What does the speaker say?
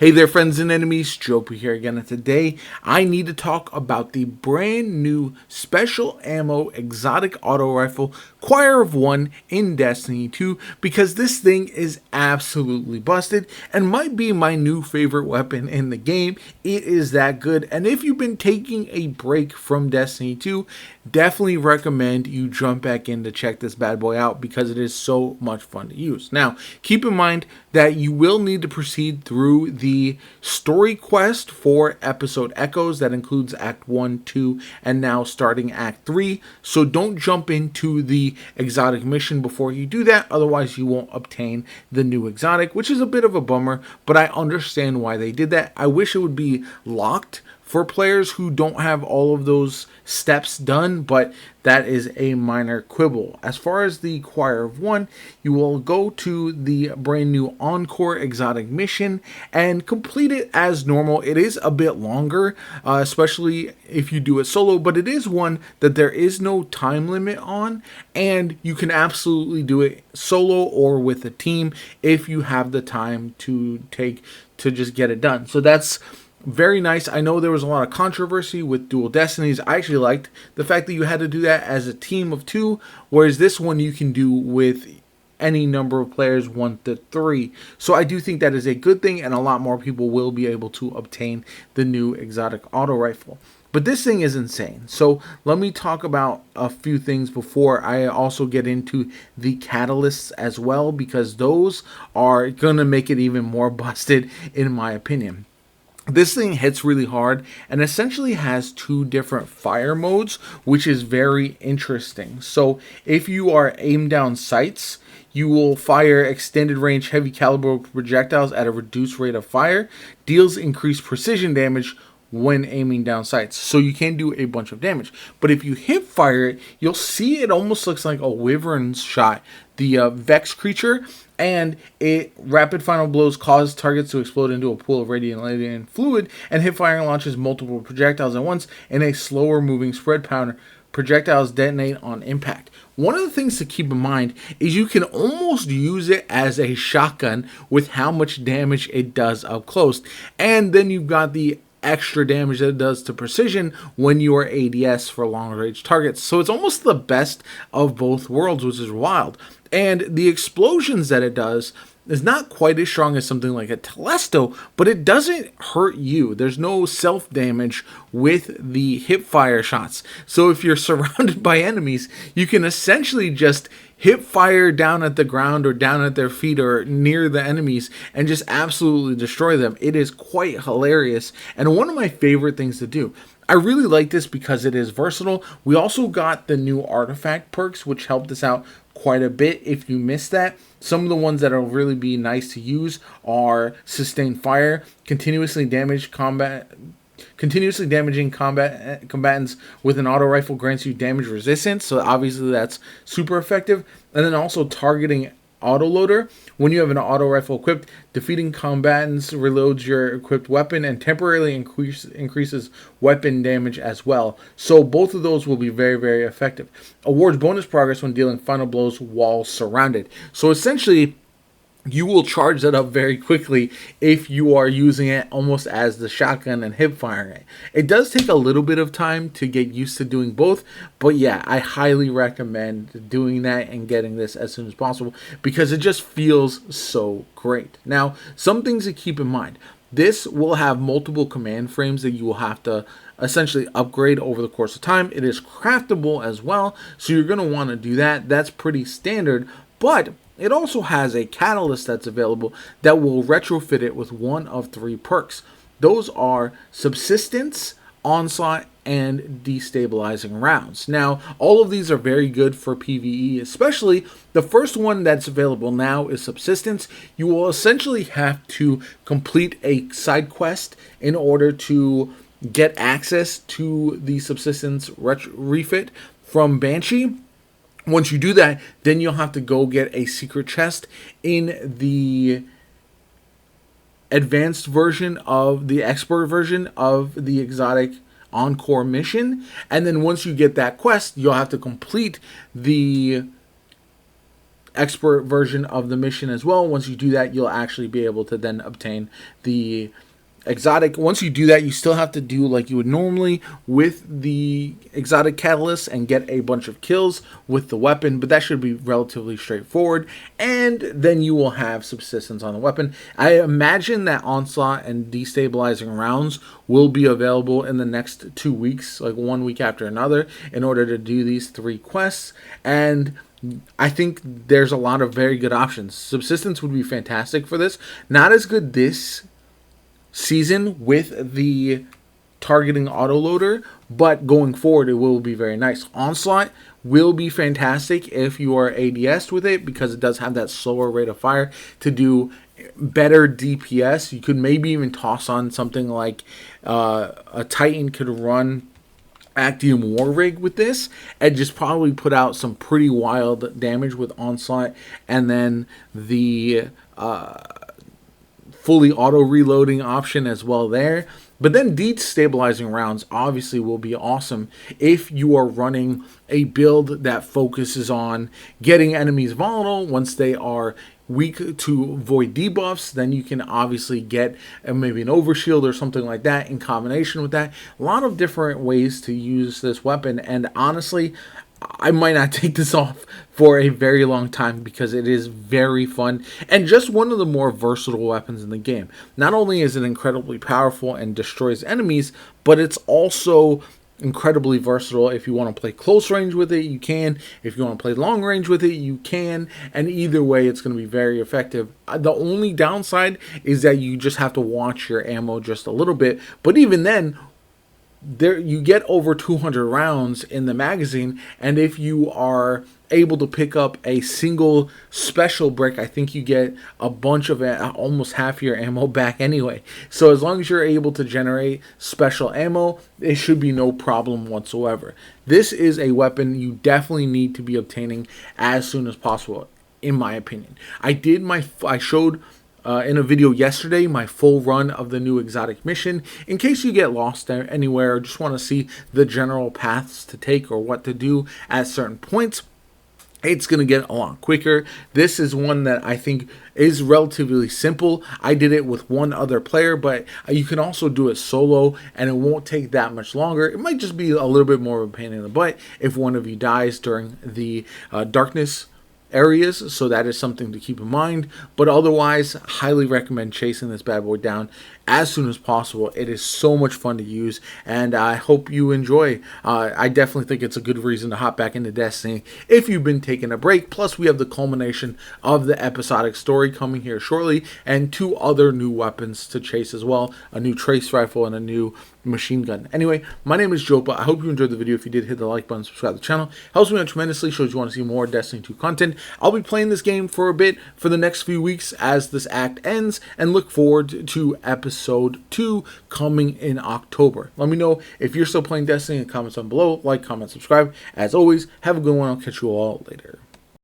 Hey there, friends and enemies, JoPa here again, and today I need to talk about the brand new special ammo exotic auto rifle Choir of One in Destiny 2 because this thing is absolutely busted and might be my new favorite weapon in the game. It is that good, and if you've been taking a break from Destiny 2, definitely recommend you jump back in to check this bad boy out because it is so much fun to use. Now, keep in mind that you will need to proceed through the story quest for episode Echoes. That includes Act 1, 2, and now starting Act 3. So don't jump into the exotic mission before you do that, otherwise you won't obtain the new exotic, which is a bit of a bummer, but I understand why they did that. I wish it would be locked for players who don't have all of those steps done, but that is a minor quibble. As far as the Choir of One, you will go to the brand new Encore exotic mission and complete it as normal. It is a bit longer, especially if you do it solo, but it is one that there is no time limit on, and you can absolutely do it solo or with a team if you have the time to take to just get it done. So that's very nice. I know there was a lot of controversy with Dual Destinies. I actually liked the fact that you had to do that as a team of 2, whereas this one you can do with any number of players, 1 to 3. So I do think that is a good thing, and a lot more people will be able to obtain the new exotic auto rifle. But this thing is insane. So let me talk about a few things before I also get into the catalysts as well, because those are going to make it even more busted in my opinion. This thing hits really hard and essentially has 2 different fire modes, which is very interesting. So if you are aim down sights, you will fire extended range heavy caliber projectiles at a reduced rate of fire, deals increased precision damage when aiming down sights. So you can do a bunch of damage. But if you hip fire it, you'll see it almost looks like a wyvern's shot, the Vex creature, and it rapid final blows cause targets to explode into a pool of radiant fluid, and hip firing launches multiple projectiles at once in a slower moving spread pattern. Projectiles detonate on impact. One of the things to keep in mind is you can almost use it as a shotgun with how much damage it does up close, and then you've got the extra damage that it does to precision when you are ADS for long range targets. So it's almost the best of both worlds, which is wild. And the explosions that it does is not quite as strong as something like a Telesto, but it doesn't hurt you. There's no self-damage with the hip fire shots. So if you're surrounded by enemies, you can essentially just hip fire down at the ground or down at their feet or near the enemies and just absolutely destroy them. It is quite hilarious and one of my favorite things to do. I really like this because it is versatile. We also got the new artifact perks, which helped us out quite a bit if you missed that. Some of the ones that will really be nice to use are Sustained Fire, continuously damaging combatants with an auto rifle grants you damage resistance, so obviously that's super effective. And then also targeting autoloader. When you have an auto rifle equipped, defeating combatants reloads your equipped weapon and temporarily increases weapon damage as well. So both of those will be very, very effective. Awards bonus progress when dealing final blows while surrounded. So essentially, you will charge that up very quickly if you are using it almost as the shotgun and hip firing it. It does take a little bit of time to get used to doing both, but yeah, I highly recommend doing that and getting this as soon as possible because it just feels so great. Now, some things to keep in mind. This will have multiple command frames that you will have to essentially upgrade over the course of time. It is craftable as well, so you're going to want to do that. That's pretty standard, but it also has a catalyst that's available that will retrofit it with one of 3 perks. Those are Subsistence, Onslaught, and Destabilizing Rounds. Now, all of these are very good for PvE, especially the first one that's available now is Subsistence. You will essentially have to complete a side quest in order to get access to the Subsistence refit from Banshee. Once you do that, then you'll have to go get a secret chest in the advanced version of the expert version of the exotic Encore mission. And then once you get that quest, you'll have to complete the expert version of the mission as well. Once you do that, you'll actually be able to then obtain the exotic. Once you do that, you still have to do like you would normally with the exotic catalyst and get a bunch of kills with the weapon, but that should be relatively straightforward, and then you will have subsistence on the weapon. I imagine that onslaught and destabilizing rounds will be available in the next 2 weeks, like 1 week after another, in order to do these 3 quests. And I think there's a lot of very good options. Subsistence would be fantastic for this. Not as good this season with the targeting autoloader, but going forward it will be very nice. Onslaught will be fantastic if you are ADS with it, because it does have that slower rate of fire to do better DPS. You could maybe even toss on something like a Titan could run Actium War Rig with this and just probably put out some pretty wild damage with Onslaught, and then the fully auto reloading option as well there. But then destabilizing rounds obviously will be awesome if you are running a build that focuses on getting enemies volatile once they are weak to void debuffs. Then you can obviously get maybe an overshield or something like that in combination with that. A lot of different ways to use this weapon, and honestly, I might not take this off for a very long time because it is very fun and just one of the more versatile weapons in the game. Not only is it incredibly powerful and destroys enemies, but it's also incredibly versatile. If you want to play close range with it, you can. If you want to play long range with it, you can. And either way, it's going to be very effective. The only downside is that you just have to watch your ammo just a little bit. But even then, there you get over 200 rounds in the magazine, and if you are able to pick up a single special brick, I think you get a bunch of almost half your ammo back anyway. So as long as you're able to generate special ammo, it should be no problem whatsoever. This is a weapon you definitely need to be obtaining as soon as possible, in my opinion. I showed in a video yesterday my full run of the new exotic mission. In case you get lost there anywhere or just want to see the general paths to take or what to do at certain points, it's going to get a lot quicker. This is one that I think is relatively simple. I did it with one other player, but you can also do it solo and it won't take that much longer. It might just be a little bit more of a pain in the butt if one of you dies during the darkness areas, so that is something to keep in mind. But otherwise, highly recommend chasing this bad boy down as soon as possible. It is so much fun to use, and I hope you enjoy. I definitely think it's a good reason to hop back into Destiny if you've been taking a break. Plus, we have the culmination of the episodic story coming here shortly, and 2 other new weapons to chase as well, a new trace rifle and a new machine gun. Anyway, my name is Jopa. I hope you enjoyed the video. If you did, hit the like button, subscribe to the channel. Helps me out tremendously, shows you want to see more Destiny 2 content. I'll be playing this game for a bit for the next few weeks as this act ends, and look forward to episode 2 coming in October. Let me know if you're still playing Destiny in the comments down below. Like, comment, subscribe. As always, have a good one. I'll catch you all later.